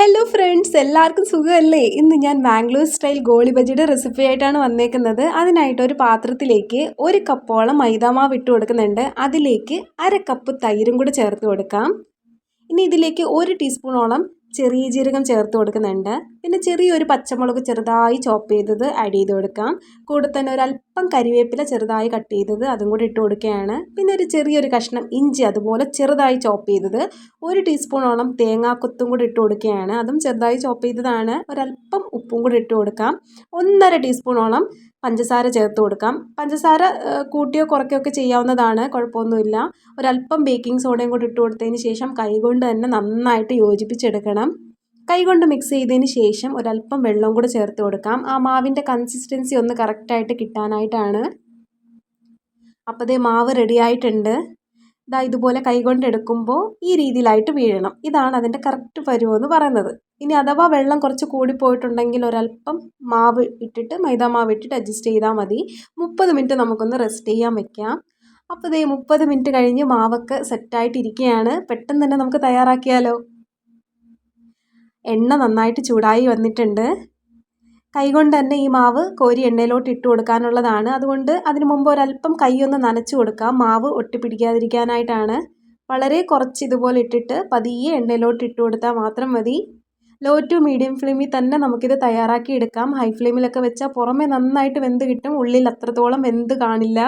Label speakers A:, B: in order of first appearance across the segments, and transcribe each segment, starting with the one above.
A: Hello friends, എല്ലാവർക്കും സുഖമല്ലേ? ഇന്ന് ഞാൻ മാംഗ്ലൂർ സ്റ്റൈൽ ഗോളി ബജിയുടെ റെസിപ്പി ആയിട്ടാണ് വന്നേക്കുന്നത്. അതിനായിട്ട് ഒരു പാത്രത്തിലേക്ക് 1 കപ്പോളം മൈദാമാവ് ഇട്ട് കൊടുക്കുന്നുണ്ട്. അതിലേക്ക് 1/2 കപ്പ് തൈരും കൂടെ ചേർത്ത് കൊടുക്കാം. ഇനി ഇതിലേക്ക് 1 ടീസ്പൂണോളം ചെറിയ ജീരകം ചേർത്ത് കൊടുക്കുന്നുണ്ട്. പിന്നെ ചെറിയൊരു പച്ചമുളക് ചെറുതായി ചോപ്പ് ചെയ്തത് ആഡ് ചെയ്ത് കൊടുക്കാം. കൂടെ തന്നെ ഒരല്പം കരിവേപ്പില ചെറുതായി കട്ട് ചെയ്തത് അതും കൂടി ഇട്ട് കൊടുക്കുകയാണ്. പിന്നെ ഒരു ചെറിയൊരു കഷ്ണം ഇഞ്ചി അതുപോലെ ചെറുതായി ചോപ്പ് ചെയ്തത്, 1 ടീസ്പൂണോളം തേങ്ങാക്കൊത്തും കൂടി ഇട്ട് കൊടുക്കുകയാണ്. അതും ചെറുതായി ചോപ്പ് ചെയ്തതാണ്. ഒരല്പം ഉപ്പും കൂടി ഇട്ട് കൊടുക്കാം. 1.5 ടീസ്പൂണോളം പഞ്ചസാര ചേർത്ത് കൊടുക്കാം. പഞ്ചസാര കൂട്ടിയോ കുറയ്ക്കുകയോ ഒക്കെ ചെയ്യാവുന്നതാണ്, കുഴപ്പമൊന്നുമില്ല. ഒരല്പം ബേക്കിംഗ് സോഡയും കൂടി ഇട്ട് കൊടുത്തതിന് ശേഷം കൈകൊണ്ട് തന്നെ നന്നായിട്ട് യോജിപ്പിച്ചെടുക്കണം. കൈകൊണ്ട് മിക്സ് ചെയ്തതിന് ശേഷം ഒരല്പം വെള്ളം കൂടി ചേർത്ത് കൊടുക്കാം. ആ മാവിൻ്റെ കൺസിസ്റ്റൻസി ഒന്ന് കറക്റ്റായിട്ട് കിട്ടാനായിട്ടാണ്. അപ്പോൾ ദേ മാവ് റെഡി ആയിട്ടുണ്ട്. ഇതുപോലെ കൈകൊണ്ട് എടുക്കുമ്പോൾ ഈ രീതിയിലായിട്ട് വീഴണം. ഇതാണ് അതിൻ്റെ കറക്റ്റ് പരുവമെന്ന് പറയുന്നത്. ഇനി അഥവാ വെള്ളം കുറച്ച് കൂടിപ്പോയിട്ടുണ്ടെങ്കിൽ ഒരല്പം മാവ് ഇട്ടിട്ട് മൈദാമാവ് ഇട്ടിട്ട് അഡ്ജസ്റ്റ് ചെയ്താൽ മതി. 30 മിനിറ്റ് നമുക്കൊന്ന് റെസ്റ്റ് ചെയ്യാൻ വെക്കാം. അപ്പോൾ ദേ 30 മിനിറ്റ് കഴിഞ്ഞ് മാവൊക്കെ സെറ്റായിട്ടിരിക്കുകയാണ്. പെട്ടെന്ന് തന്നെ നമുക്ക് തയ്യാറാക്കിയാലോ. എണ്ണ നന്നായിട്ട് ചൂടായി വന്നിട്ടുണ്ട്. കൈകൊണ്ട് തന്നെ ഈ മാവ് കോരി എണ്ണയിലോട്ട് ഇട്ട് കൊടുക്കാനുള്ളതാണ്. അതുകൊണ്ട് അതിന് മുമ്പ് ഒരല്പം കൈയൊന്ന് നനച്ച് കൊടുക്കാം, മാവ് ഒട്ടിപ്പിടിക്കാതിരിക്കാനായിട്ടാണ്. വളരെ കുറച്ച് ഇതുപോലെ ഇട്ടിട്ട് പതിയെ എണ്ണയിലോട്ട് ഇട്ട് കൊടുത്താൽ മാത്രം മതി. ലോ ടു മീഡിയം ഫ്ലെയിമിൽ തന്നെ നമുക്കിത് തയ്യാറാക്കി എടുക്കാം. ഹൈ ഫ്ലെയിമിലൊക്കെ വെച്ചാൽ പുറമെ നന്നായിട്ട് വെന്ത് കിട്ടും, ഉള്ളിൽ അത്രത്തോളം വെന്ത് കാണില്ല.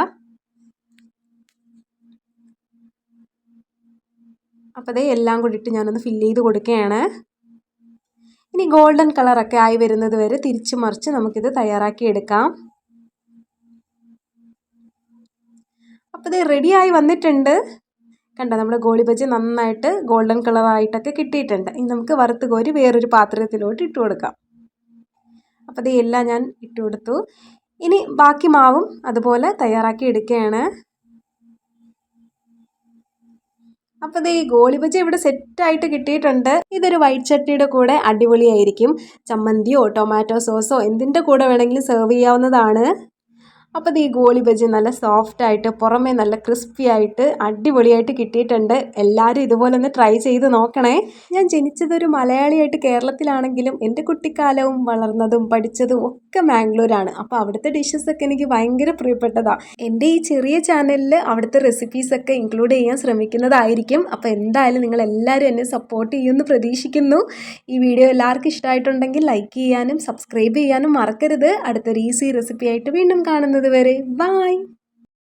A: അപ്പോൾ അതേ എല്ലാം കൂടി ഇട്ട് ഞാനൊന്ന് ഫില്ല് ചെയ്ത് കൊടുക്കുകയാണ്. ഇനി ഗോൾഡൻ കളറൊക്കെ ആയി വരുന്നത് വരെ തിരിച്ചു മറിച്ച് നമുക്കിത് തയ്യാറാക്കി എടുക്കാം. അപ്പോൾ ഇത് റെഡിയായി വന്നിട്ടുണ്ട്. കണ്ടോ, നമ്മുടെ ഗോളി ബജി നന്നായിട്ട് ഗോൾഡൻ കളറായിട്ടൊക്കെ കിട്ടിയിട്ടുണ്ട്. ഇനി നമുക്ക് വറുത്ത് കോരി വേറൊരു പാത്രത്തിലോട്ട് ഇട്ട് കൊടുക്കാം. അപ്പോൾ ഇത് എല്ലാം ഞാൻ ഇട്ട് കൊടുത്തു. ഇനി ബാക്കി മാവും അതുപോലെ തയ്യാറാക്കി എടുക്കുകയാണ്. അപ്പോൾ ഈ ഗോളി ബജി ഇവിടെ സെറ്റായിട്ട് കിട്ടിയിട്ടുണ്ട്. ഇതൊരു വൈറ്റ് ചട്നിയുടെ കൂടെ അടിപൊളിയായിരിക്കും. ചമ്മന്തിയോ ടൊമാറ്റോ സോസോ എന്തിൻ്റെ കൂടെ വേണമെങ്കിലും സെർവ് ചെയ്യാവുന്നതാണ്. അപ്പോൾ ഈ ഗോളി ബജി നല്ല സോഫ്റ്റായിട്ട് പുറമേ നല്ല ക്രിസ്പി ആയിട്ട് അടിപൊളിയായിട്ട് കിട്ടിയിട്ടുണ്ട്. എല്ലാവരും ഇതുപോലെ ഒന്ന് ട്രൈ ചെയ്ത് നോക്കണേ. ഞാൻ ജനിച്ചതൊരു മലയാളിയായിട്ട് കേരളത്തിലാണെങ്കിലും എൻ്റെ കുട്ടിക്കാലവും വളർന്നതും പഠിച്ചതും ഒക്കെ മാംഗ്ലൂരാണ്. അപ്പോൾ അവിടുത്തെ ഡിഷസൊക്കെ എനിക്ക് ഭയങ്കര പ്രിയപ്പെട്ടതാണ്. എൻ്റെ ഈ ചെറിയ ചാനലിൽ അവിടുത്തെ റെസിപ്പീസൊക്കെ ഇൻക്ലൂഡ് ചെയ്യാൻ ശ്രമിക്കുന്നതായിരിക്കും. അപ്പോൾ എന്തായാലും നിങ്ങളെല്ലാവരും എന്നെ സപ്പോർട്ട് ചെയ്യുമെന്ന് പ്രതീക്ഷിക്കുന്നു. ഈ വീഡിയോ എല്ലാവർക്കും ഇഷ്ടമായിട്ടുണ്ടെങ്കിൽ ലൈക്ക് ചെയ്യാനും സബ്സ്ക്രൈബ് ചെയ്യാനും മറക്കരുത്. അടുത്തൊരു ഈസി റെസിപ്പി ആയിട്ട് വീണ്ടും കാണുന്നത് വരെ ബൈ.